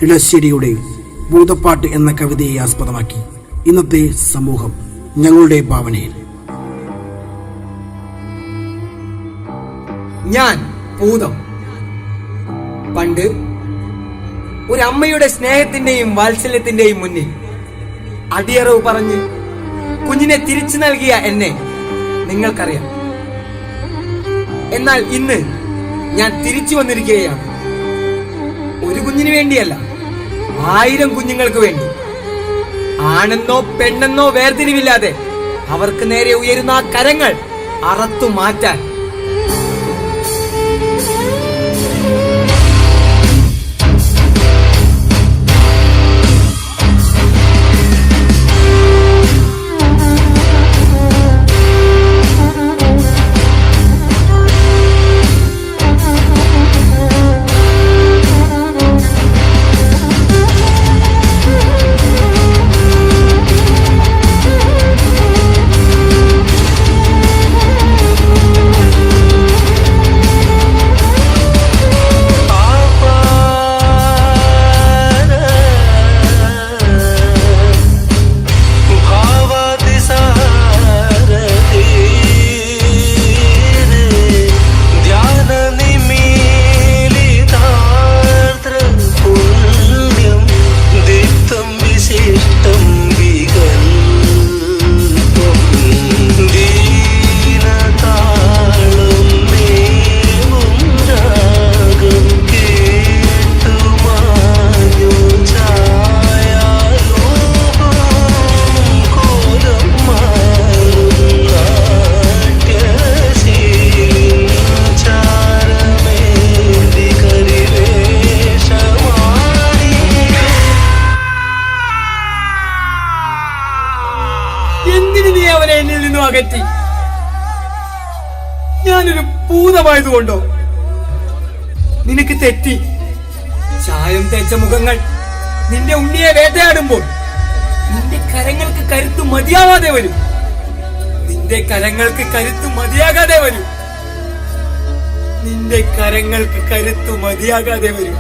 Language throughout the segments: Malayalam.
ഇടശ്ശേരിയുടെ ഭൂതപ്പാട്ട് എന്ന കവിതയെ ആസ്പദമാക്കി ഇന്നത്തെ സമൂഹം ഞങ്ങളുടെ ഭാവനയിൽ. ഞാൻ ഭൂതം. പണ്ട് ഒരു അമ്മയുടെ സ്നേഹത്തിന്റെയും വാത്സല്യത്തിന്റെയും മുന്നിൽ അടിയറവ് പറഞ്ഞ് കുഞ്ഞിനെ തിരിച്ചു നൽകിയ എന്നെ നിങ്ങൾക്കറിയാം. എന്നാൽ ഇന്ന് ഞാൻ തിരിച്ചു വന്നിരിക്കുകയാണ്. ഒരു കുഞ്ഞിന് വേണ്ടിയല്ല, 1000 കുഞ്ഞുങ്ങൾക്ക് വേണ്ടി. ആണെന്നോ പെണ്ണെന്നോ വേർതിരിവില്ലാതെ അവർക്ക് നേരെ ഉയരുന്ന ആ കരങ്ങൾ അറത്തു മാറ്റാൻ. അകറ്റി. ഞാനൊരു ഭൂതമായതുകൊണ്ടോ? നിനക്ക് തെറ്റി. ചായം തേച്ച മുഖങ്ങൾ നിന്റെ ഉണ്ണിയെ വേട്ടയാടുമ്പോൾ നിന്റെ കരങ്ങൾക്ക് കരുത്തു മതിയാവാതെ വരും. നിന്റെ കരങ്ങൾക്ക് കരുത്തു മതിയാകാതെ വരും. നിന്റെ കരങ്ങൾക്ക് കരുത്തു മതിയാകാതെ വരും.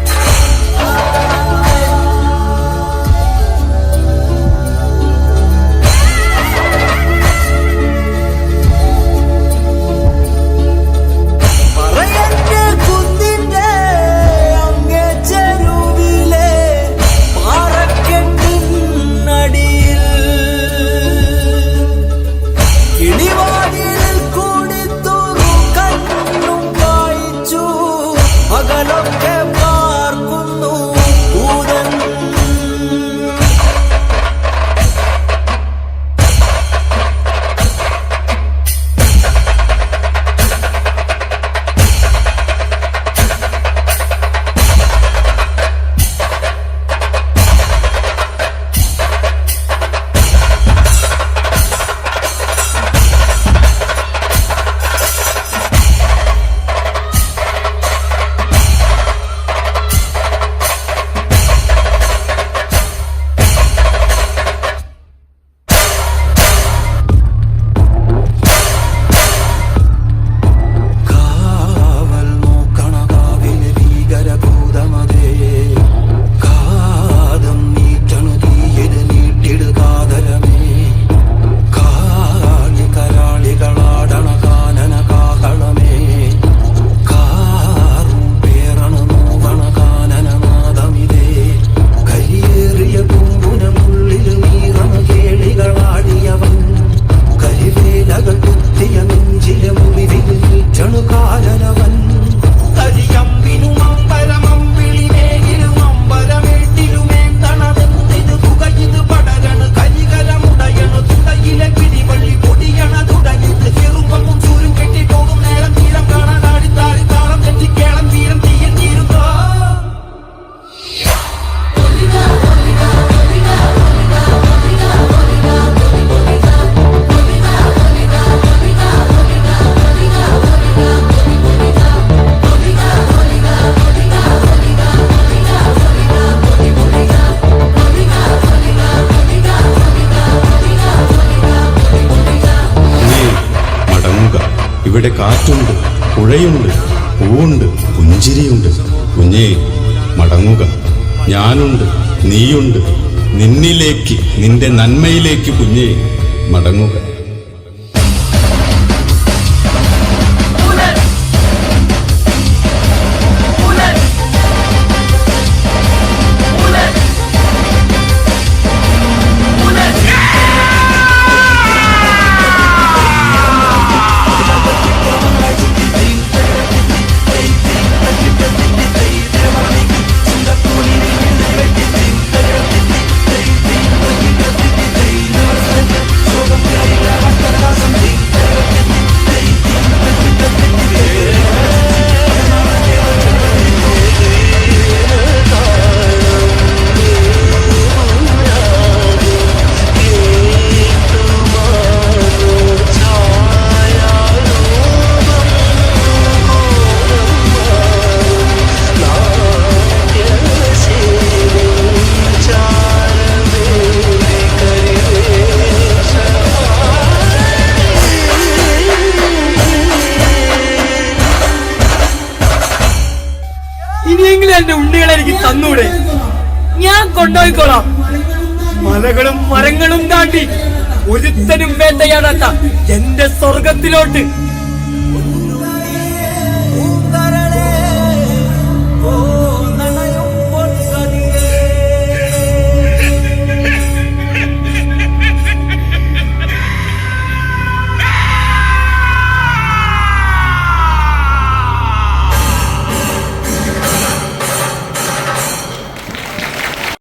ഇവിടെ കാറ്റുണ്ട്, പുഴയുണ്ട്, പൂവുണ്ട്, പുഞ്ചിരിയുണ്ട്. കുഞ്ഞേ, മടങ്ങുക. ഞാനുണ്ട്, നീയുണ്ട്. നിന്നിലേക്ക്, നിന്റെ നന്മയിലേക്ക് കുഞ്ഞേ മടങ്ങുക. ഇനിയെങ്കിലും എന്റെ ഉണ്ണികളെ എനിക്ക് തന്നൂടെ? ഞാൻ കൊണ്ടുപോയിക്കോളാം. മലകളും മരങ്ങളും താണ്ടി ഒരുത്തനും വേട്ടയാടാത്ത എന്റെ സ്വർഗത്തിലോട്ട്.